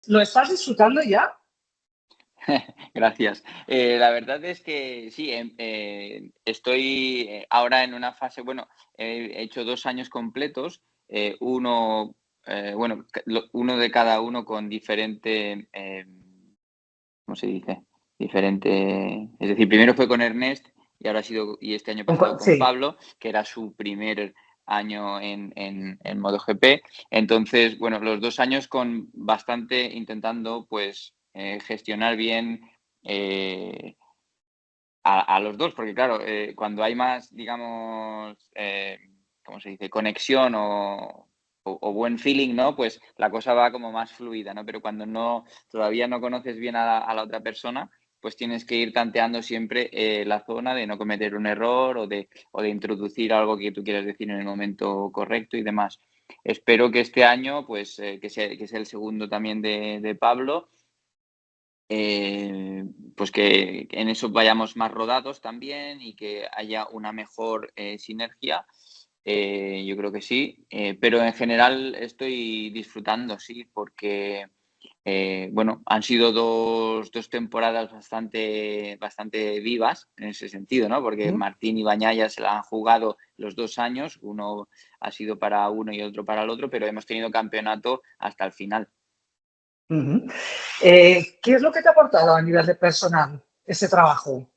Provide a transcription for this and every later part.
¿Lo estás disfrutando ya? Gracias. La verdad es que sí, estoy ahora en una fase, bueno, he hecho 2 años completos, uno, uno de cada uno con diferente, ¿cómo se dice? Diferente, es decir, primero fue con Ernest y este año pasado con Sí. Pablo, que era su primer año en MotoGP. Entonces, bueno, los 2 años con bastante intentando, pues, gestionar bien eh, a los dos, porque claro, cuando hay más, digamos, ¿cómo se dice? Conexión o buen feeling, ¿no? Pues la cosa va como más fluida, ¿no? Pero cuando todavía no conoces bien a la otra persona, pues tienes que ir tanteando siempre la zona de no cometer un error o de introducir algo que tú quieras decir en el momento correcto y demás. Espero que este año, pues, que sea el segundo también de Pablo, pues que en eso vayamos más rodados también y que haya una mejor sinergia. Yo creo que sí, pero en general estoy disfrutando, sí, porque bueno, han sido dos temporadas bastante vivas en ese sentido, ¿no? Porque Ujú, Martín y Bañaya se la han jugado los 2 años, uno ha sido para uno y otro para el otro, pero hemos tenido campeonato hasta el final. ujú. ¿Qué es lo que te ha aportado a nivel de personal ese trabajo?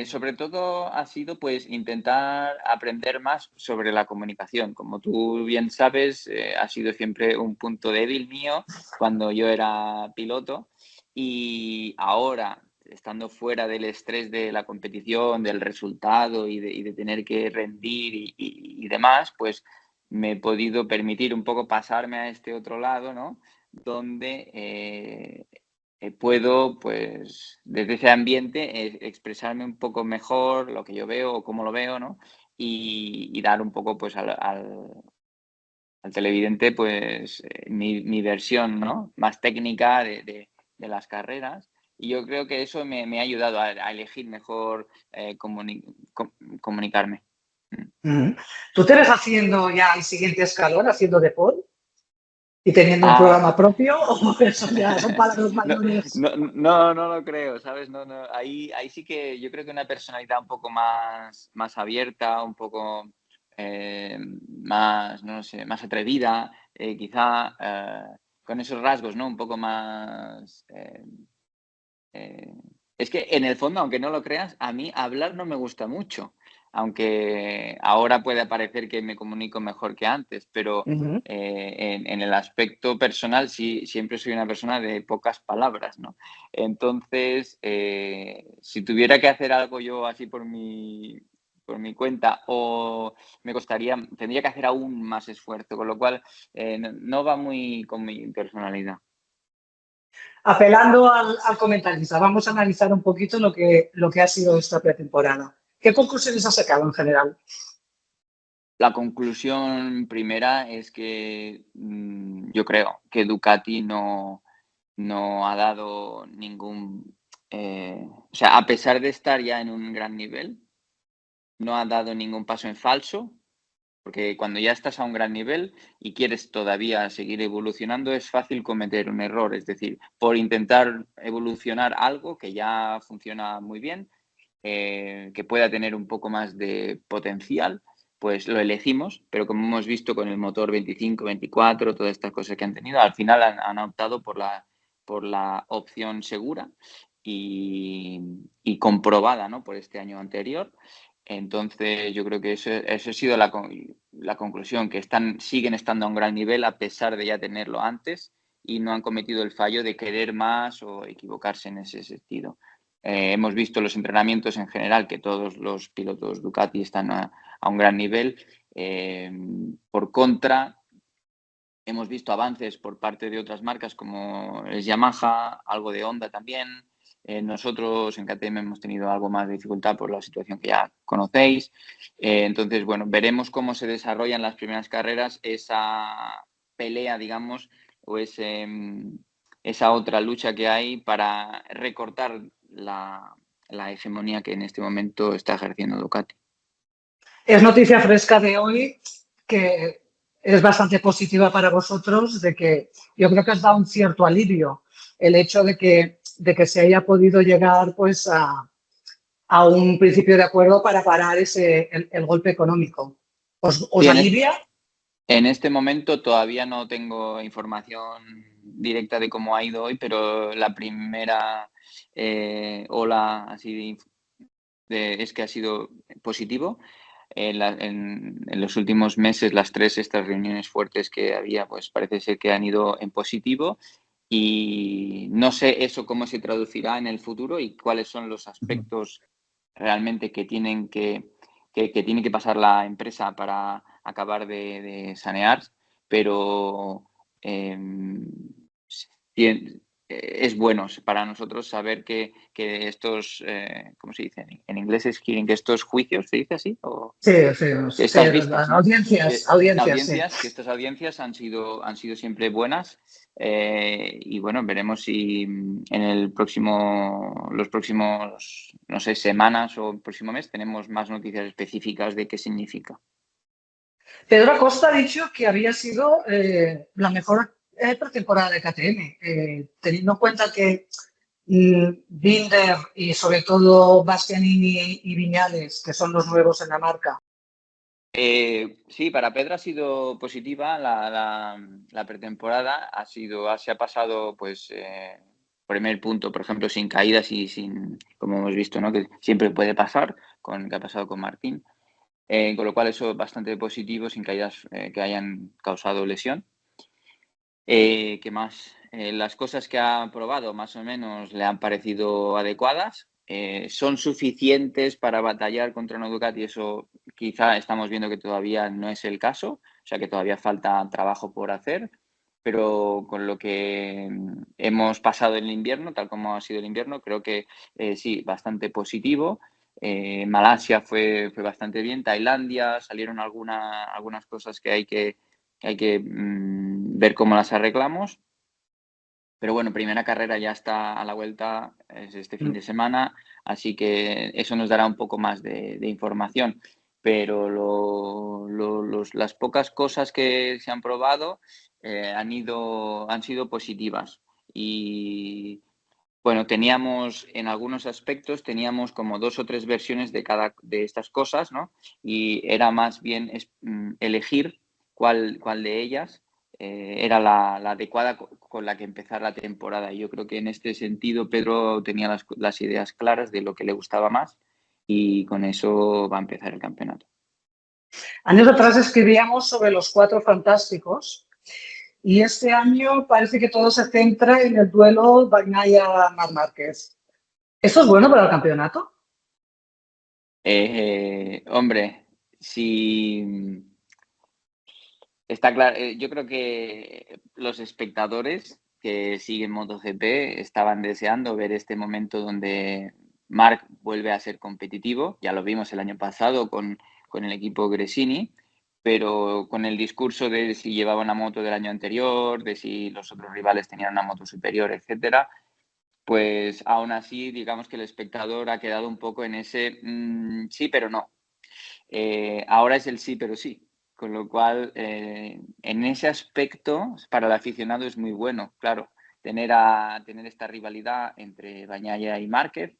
Sobre todo ha sido pues intentar aprender más sobre la comunicación. Como tú bien sabes, ha sido siempre un punto débil mío cuando yo era piloto y ahora, estando fuera del estrés de la competición, del resultado y de tener que rendir y demás, pues me he podido permitir un poco pasarme a este otro lado, ¿no? Donde puedo, pues, desde ese ambiente, expresarme un poco mejor lo que yo veo o cómo lo veo, ¿no? Y dar un poco, pues, al televidente, pues, mi versión, ¿no? Más técnica de las carreras. Y yo creo que eso me ha ayudado a elegir mejor comunicarme. Mm. Ujú. ¿Tú te ves haciendo ya el siguiente escalón, haciendo deporte y teniendo un Ah, programa propio o eso ya son palabras no, mayores? no lo creo, ¿sabes? No. Ahí sí que yo creo que una personalidad un poco más abierta, un poco más, no sé, más atrevida, quizá con esos rasgos, ¿no? Un poco más. Eh, es que en el fondo, aunque no lo creas, a mí hablar no me gusta mucho, aunque ahora puede parecer que me comunico mejor que antes, pero Ujú. en el aspecto personal sí, siempre soy una persona de pocas palabras, ¿no? Entonces, si tuviera que hacer algo yo así por mi cuenta o tendría que hacer aún más esfuerzo, con lo cual no va muy con mi personalidad. Apelando al comentarista, vamos a analizar un poquito lo que ha sido esta pretemporada. ¿Qué conclusiones has sacado en general? La conclusión primera es que yo creo que Ducati no ha dado ningún, o sea, a pesar de estar ya en un gran nivel, no ha dado ningún paso en falso, porque cuando ya estás a un gran nivel y quieres todavía seguir evolucionando, es fácil cometer un error, es decir, por intentar evolucionar algo que ya funciona muy bien, que pueda tener un poco más de potencial, pues lo elegimos, pero como hemos visto con el motor 25, 24, todas estas cosas que han tenido, al final han optado por la opción segura y comprobada, ¿no? Por este año anterior. Entonces, yo creo que eso ha sido la conclusión, que siguen estando a un gran nivel a pesar de ya tenerlo antes y no han cometido el fallo de querer más o equivocarse en ese sentido. Hemos visto los entrenamientos en general, que todos los pilotos Ducati están a un gran nivel. Por contra, hemos visto avances por parte de otras marcas como es Yamaha, algo de Honda también. Nosotros en KTM hemos tenido algo más de dificultad por la situación que ya conocéis. Entonces, bueno, veremos cómo se desarrollan las primeras carreras esa pelea, digamos, o esa otra lucha que hay para recortar la hegemonía que en este momento está ejerciendo Ducati. Es noticia fresca de hoy que es bastante positiva para vosotros, de que yo creo que os da un cierto alivio el hecho de que se haya podido llegar pues a un principio de acuerdo para parar el golpe económico. ¿Os Sí, alivia? en este momento todavía no tengo información directa de cómo ha ido hoy, pero la primera ola así es que ha sido positivo. En los últimos meses, estas reuniones fuertes que había, pues parece ser que han ido en positivo y no sé eso cómo se traducirá en el futuro y cuáles son los aspectos realmente que tiene que pasar la empresa para acabar de sanear, pero sí, es bueno para nosotros saber que estos, ¿cómo se dice? En inglés es hearing, que estos juicios, ¿se dice así? O Sí, sí, sí, estas vistas, ¿no? audiencias, audiencias, sí. Que estas audiencias han sido siempre buenas y bueno, veremos si en los próximos, no sé, semanas o el próximo mes tenemos más noticias específicas de qué significa. Pedro Acosta ha dicho que había sido la mejor pretemporada de KTM, teniendo en cuenta que Binder y sobre todo Bastianini y Viñales, que son los nuevos en la marca. Sí, para Pedro ha sido positiva la pretemporada, se ha pasado pues primer punto, por ejemplo, sin caídas y sin, como hemos visto, ¿no? Que siempre puede pasar, que ha pasado con Martín. Con lo cual eso es bastante positivo, sin caídas que hayan causado lesión. ¿Qué más? Las cosas que ha probado más o menos le han parecido adecuadas. ¿Son suficientes para batallar contra una Ducati? Eso quizá estamos viendo que todavía no es el caso, o sea que todavía falta trabajo por hacer, pero con lo que hemos pasado en el invierno, tal como ha sido el invierno, creo que sí, bastante positivo. Malasia fue bastante bien, Tailandia, salieron algunas cosas que hay que ver cómo las arreglamos. Pero bueno, primera carrera ya está a la vuelta, es este fin de semana, así que eso nos dará un poco más de información. Pero las pocas cosas que se han probado han sido positivas. Y bueno, en algunos aspectos, teníamos como 2 o 3 versiones de cada de estas cosas, ¿no? Y era más bien elegir cuál de ellas era la adecuada con la que empezar la temporada. Y yo creo que en este sentido Pedro tenía las ideas claras de lo que le gustaba más y con eso va a empezar el campeonato. Años atrás escribíamos sobre los cuatro fantásticos y este año parece que todo se centra en el duelo Bagnaia-Marc Márquez. ¿Esto es bueno para el campeonato? Hombre, si está claro, yo creo que los espectadores que siguen MotoGP estaban deseando ver este momento donde Marc vuelve a ser competitivo. Ya lo vimos el año pasado con el equipo Gresini, pero con el discurso de si llevaba una moto del año anterior, de si los otros rivales tenían una moto superior, etcétera, pues aún así, digamos que el espectador ha quedado un poco en ese sí, pero no. Ahora es el sí, pero sí. Con lo cual, en ese aspecto, para el aficionado es muy bueno, claro, tener esta rivalidad entre Bagnaia y Márquez.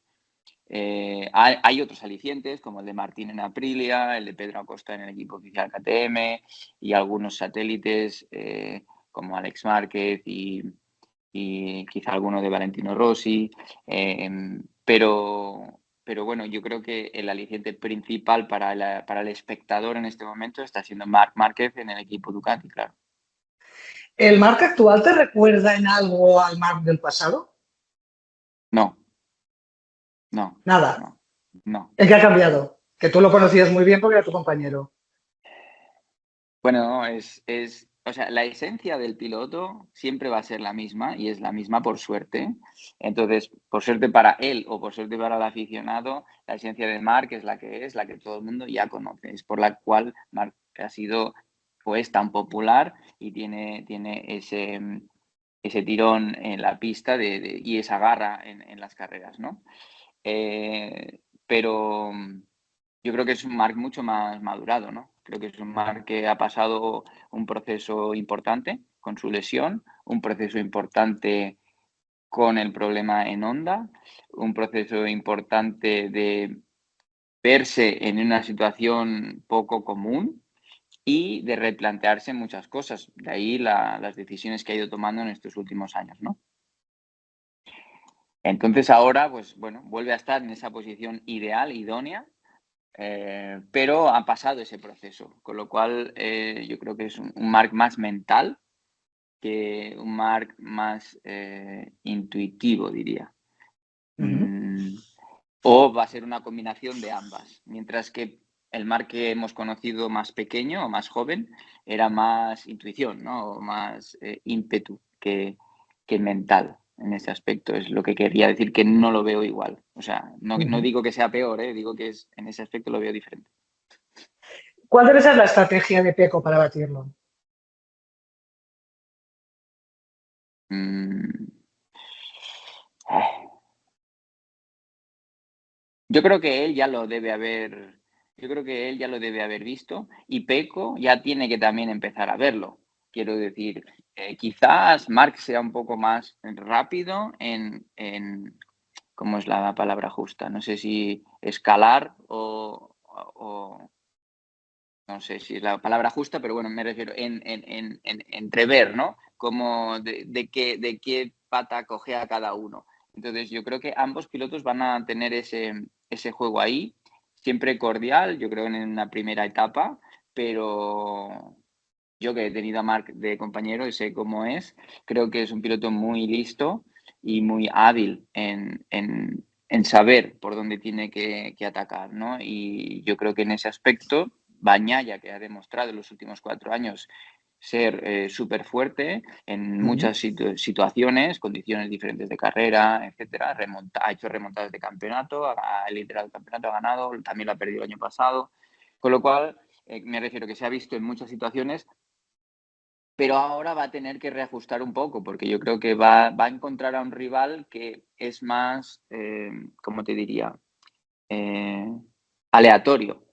Hay otros alicientes, como el de Martín en Aprilia, el de Pedro Acosta en el equipo oficial KTM y algunos satélites como Alex Márquez y quizá alguno de Valentino Rossi. Pero bueno, yo creo que el aliciente principal para el espectador en este momento está siendo Marc Márquez en el equipo Ducati, claro. ¿El Marc actual te recuerda en algo al Marc del pasado? No, no, Nada. no, no. ¿El que ha cambiado? Que tú lo conocías muy bien porque era tu compañero. Bueno, o sea, la esencia del piloto siempre va a ser la misma y es la misma por suerte. Entonces, por suerte para él o por suerte para el aficionado, la esencia de Marc es la que todo el mundo ya conoce. Es por la cual Marc ha sido pues tan popular y tiene ese tirón en la pista y esa garra en las carreras, ¿no? Pero yo creo que es un Marc mucho más madurado, ¿no? Creo que es un Marc que ha pasado un proceso importante con su lesión, un proceso importante con el problema en Honda, un proceso importante de verse en una situación poco común y de replantearse muchas cosas. De ahí las decisiones que ha ido tomando en estos últimos años, ¿no? Entonces ahora, pues bueno, vuelve a estar en esa posición ideal, idónea, pero ha pasado ese proceso, con lo cual yo creo que es un Marc más mental que un Marc más intuitivo, diría. O va a ser una combinación de ambas, mientras que el Marc que hemos conocido más pequeño o más joven era más intuición, ¿no? O más ímpetu que mental en ese aspecto. Es lo que quería decir, que no lo veo igual. O sea, no digo que sea peor, digo que en ese aspecto lo veo diferente. ¿Cuál debe ser la estrategia de Pecco para batirlo? Yo creo que él ya lo debe haber visto, y Pecco ya tiene que también empezar a verlo. Quiero decir, quizás Marc sea un poco más rápido en ¿cómo es la palabra justa? No sé si escalar o no sé si es la palabra justa, pero bueno, me refiero en entrever, ¿no? Como de qué pata cogea cada uno. Entonces, yo creo que ambos pilotos van a tener ese juego ahí, siempre cordial, yo creo en una primera etapa, pero yo que he tenido a Marc de compañero y sé cómo es, creo que es un piloto muy listo y muy hábil en saber por dónde tiene que atacar, ¿no? Y yo creo que en ese aspecto, Bagnaia, que ha demostrado en los últimos 4 años ser súper fuerte en muchas situaciones, condiciones diferentes de carrera, etcétera, ha hecho remontadas de campeonato, ha liderado el campeonato, ha ganado, también lo ha perdido el año pasado, con lo cual me refiero que se ha visto en muchas situaciones, pero ahora va a tener que reajustar un poco, porque yo creo que va a encontrar a un rival que es más, ¿cómo te diría? Aleatorio.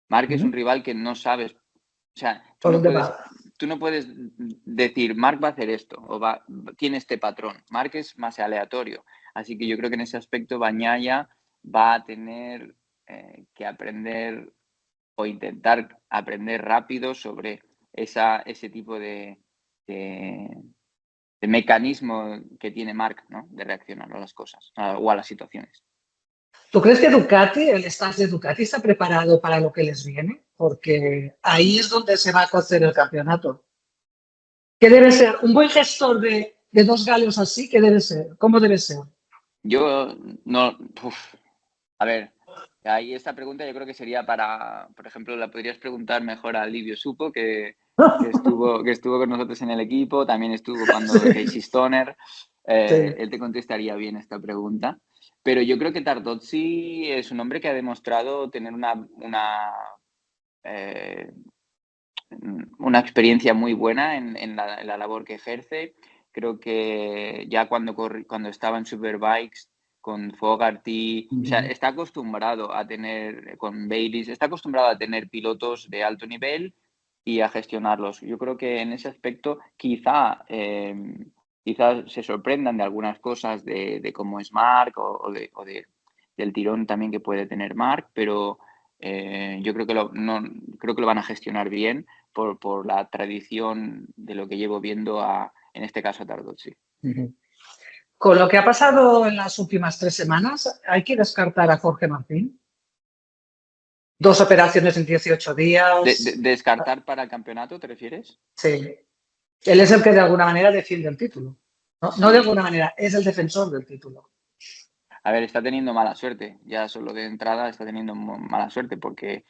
Marc es un rival que no sabes, o sea, ¿Por dónde va? tú no puedes decir, Marc va a hacer esto, o tiene este patrón. Marc es más aleatorio. Así que yo creo que en ese aspecto Bagnaia va a tener que aprender o intentar aprender rápido sobre ese tipo de mecanismo que tiene Marc, ¿no? De reaccionar a las cosas o a las situaciones. ¿Tú crees que Ducati, el staff de Ducati, está preparado para lo que les viene? Porque ahí es donde se va a cocer el campeonato. ¿Qué debe ser? ¿Un buen gestor de dos galios así? ¿Qué debe ser? ¿Cómo debe ser? Yo no... A ver, ahí esta pregunta yo creo que sería para, por ejemplo, la podrías preguntar mejor a Livio Supo, que estuvo con nosotros en el equipo, también estuvo cuando Casey Stoner. Él te contestaría bien esta pregunta. Pero yo creo que Tardozzi es un hombre que ha demostrado tener una experiencia muy buena en la labor que ejerce. Creo que ya cuando estaba en Superbikes con Fogarty, o sea, está acostumbrado a tener, con Bayliss, está acostumbrado a tener pilotos de alto nivel y a gestionarlos. Yo creo que en ese aspecto quizás se sorprendan de algunas cosas de cómo es Marc o del tirón también que puede tener Marc, pero yo creo que creo que lo van a gestionar bien por la tradición de lo que llevo viendo en este caso a Tardozzi. Con lo que ha pasado en las últimas 3 semanas, hay que descartar a Jorge Martín. 2 operaciones en 18 días. ¿Descartar para el campeonato, te refieres? Sí. Él es el que de alguna manera defiende el título. No, Sí. no de alguna manera, es el defensor del título. A ver, está teniendo mala suerte. Ya solo de entrada está teniendo mala suerte porque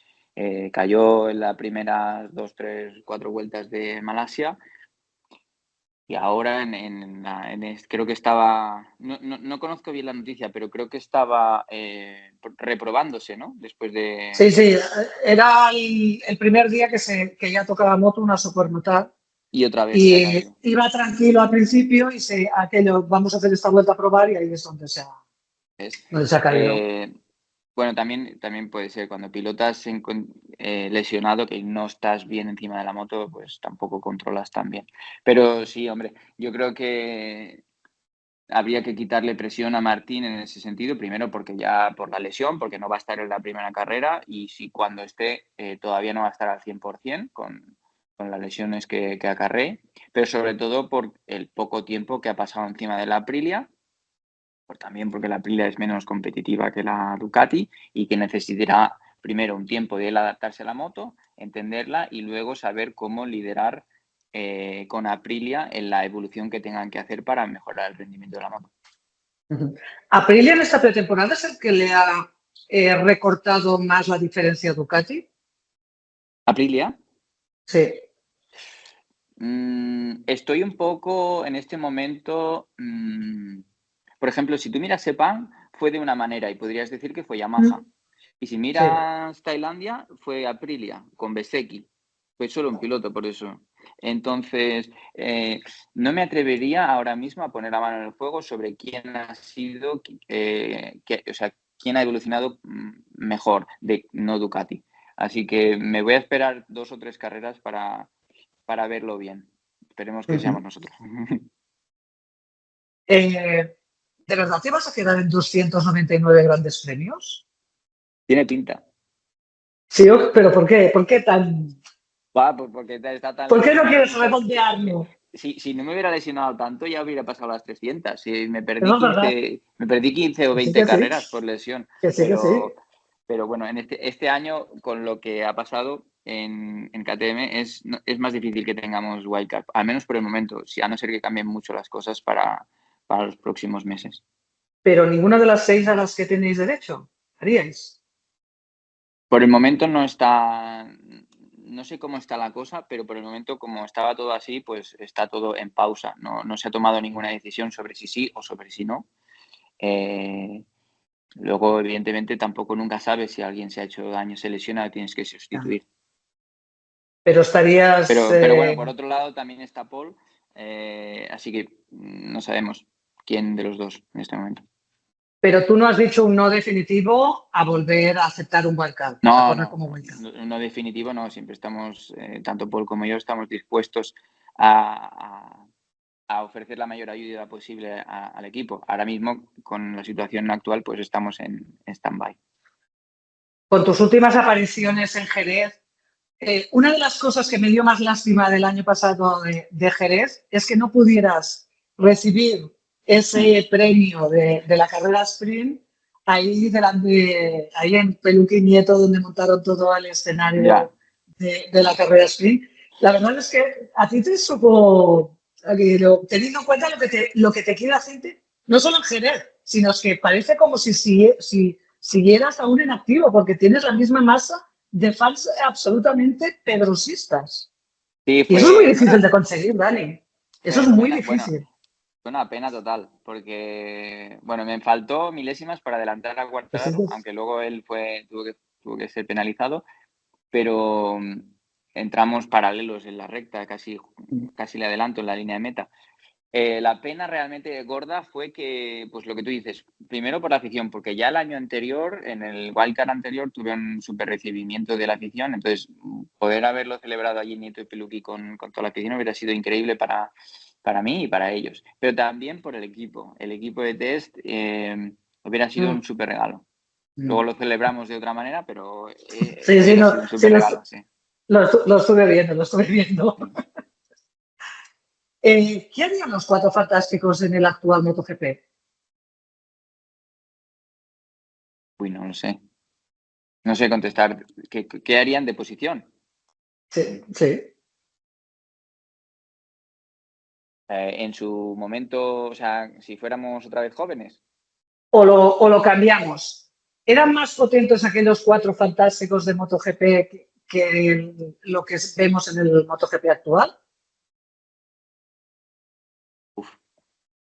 cayó en las primeras 2, 3, 4 vueltas de Malasia. Y ahora creo que estaba, no conozco bien la noticia, pero creo que estaba reprobándose, ¿no? Después de... Sí, era el primer día que ya tocaba moto, una supermotar. Y otra vez se ha Y caído. iba tranquilo al principio y vamos a hacer esta vuelta a probar y ahí es donde se ha caído. Bueno, también puede ser cuando pilotas lesionado, que no estás bien encima de la moto, pues tampoco controlas tan bien. Pero sí, hombre, yo creo que habría que quitarle presión a Martín en ese sentido, primero porque ya por la lesión, porque no va a estar en la primera carrera y si cuando esté todavía no va a estar al 100% con las lesiones que acarree, pero sobre todo por el poco tiempo que ha pasado encima de la Aprilia, también porque la Aprilia es menos competitiva que la Ducati y que necesitará primero un tiempo de él adaptarse a la moto, entenderla y luego saber cómo liderar con Aprilia en la evolución que tengan que hacer para mejorar el rendimiento de la moto. ¿Aprilia en esta pretemporada es el que le ha recortado más la diferencia a Ducati? ¿Aprilia? Sí. Estoy un poco en este momento. Por ejemplo, si tú miras Sepang, fue de una manera y podrías decir que fue Yamaha. Y si Sí. miras Tailandia, fue Aprilia con Bezzecchi. Fue solo un piloto, por eso. Entonces, no me atrevería ahora mismo a poner la mano en el fuego sobre quién ha sido, o sea, quién ha evolucionado mejor de no Ducati. Así que me voy a esperar 2 o 3 carreras para verlo bien. Esperemos que seamos nosotros. ¿De verdad te vas a quedar en 299 grandes premios? Tiene pinta. Sí, pero ¿por qué? ¿Por qué tan...? Pues porque está tan ¿Por qué no lesionado quieres mucho. redondearlo? Si no me hubiera lesionado tanto, ya hubiera pasado las 300. Si Eso es verdad. me perdí 15 o Que sí, 20 que sí. carreras por lesión. Que sí, que sí. Pero bueno, en este año, con lo que ha pasado en KTM, es más difícil que tengamos wildcard, al menos por el momento, a no ser que cambien mucho las cosas para los próximos meses. Pero ninguna de las 6 a las que tenéis derecho haríais. Por el momento no está, no sé cómo está la cosa, pero por el momento como estaba todo así, pues está todo en pausa. No se ha tomado ninguna decisión sobre si sí o sobre si no. Luego, evidentemente, tampoco nunca sabes si alguien se ha hecho daño, se lesiona, tienes que sustituir. Pero estarías... Pero bueno, por otro lado también está Paul, así que no sabemos quién de los dos en este momento. pero tú no has dicho un no definitivo a volver a aceptar un wildcard, a No, correr no, como wildcard. no definitivo, no. Siempre estamos, tanto Paul como yo, estamos dispuestos a ofrecer la mayor ayuda posible al equipo. Ahora mismo, con la situación actual, pues estamos en stand-by. Con tus últimas apariciones en Jerez, una de las cosas que me dio más lástima del año pasado de Jerez es que no pudieras recibir ese premio de la carrera sprint ahí delante, ahí en Peluque y Nieto, donde montaron todo el Ya. escenario de la carrera sprint. La verdad es que a ti te supo, teniendo en cuenta lo que te quiere la gente, no solo en Jerez, sino que parece como si siguieras aún en activo, porque tienes la misma masa de fans absolutamente pedrosistas. Sí, Y eso es muy fue difícil de conseguir, Dani. Eso es muy bueno, difícil. fue una pena total, porque, bueno, me faltó milésimas para adelantar a Quartararo, aunque luego él tuvo que ser penalizado, pero entramos paralelos en la recta, casi le adelanto en la línea de meta. La pena realmente gorda fue que, pues lo que tú dices, primero por la afición, porque ya el año anterior, en el wildcard anterior, tuve un súper recibimiento de la afición, entonces poder haberlo celebrado allí en Nieto y Peluqui con toda la afición hubiera sido increíble para mí y para ellos, pero también por el equipo de test hubiera sido un súper regalo. Luego lo celebramos de otra manera, pero Sí, sí, hubiera no, sido un sí súper regalo, sí. lo estuve viendo, lo estuve viendo. Sí. ¿Qué harían los cuatro fantásticos en el actual MotoGP? Uy, no lo sé. No sé contestar. ¿Qué harían de posición? Sí, sí. En su momento, o sea, si fuéramos otra vez jóvenes. O lo cambiamos. ¿Eran más potentes aquellos cuatro fantásticos de MotoGP que lo que vemos en el MotoGP actual?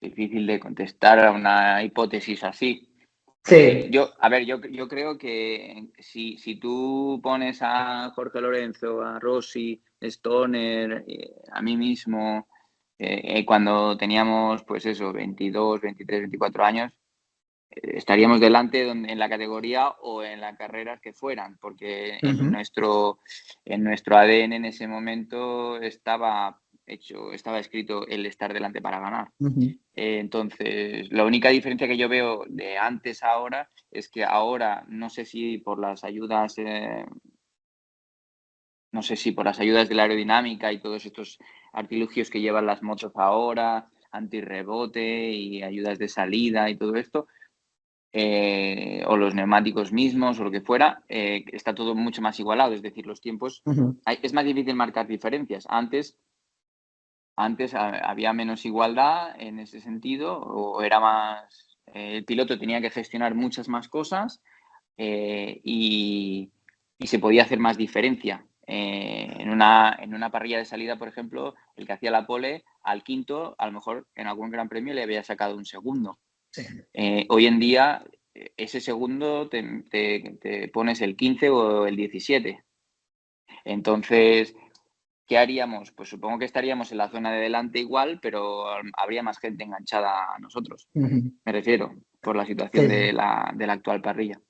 Difícil de contestar a una hipótesis así. Sí. Yo creo que si tú pones a Jorge Lorenzo, a Rossi, Stoner, a mí mismo, cuando teníamos, pues eso, 22, 23, 24 años, estaríamos delante en la categoría o en las carreras que fueran, porque en nuestro ADN en ese momento estaba escrito el estar delante para ganar. Entonces, la única diferencia que yo veo de antes a ahora es que ahora, no sé si por las ayudas, no sé si por las ayudas de la aerodinámica y todos estos artilugios que llevan las motos ahora, antirrebote y ayudas de salida y todo esto, o los neumáticos mismos o lo que fuera, está todo mucho más igualado. Es decir, los tiempos, es más difícil marcar diferencias. Antes había menos igualdad en ese sentido, o era más, el piloto tenía que gestionar muchas más cosas, y se podía hacer más diferencia. En una parrilla de salida, por ejemplo, el que hacía la pole al quinto, a lo mejor en algún gran premio le había sacado un segundo. Sí. Hoy en día, ese segundo te pones el 15 o el 17. Entonces, ¿qué haríamos? Pues supongo que estaríamos en la zona de delante igual, pero habría más gente enganchada a nosotros. Me refiero, por la situación Sí. de la actual parrilla.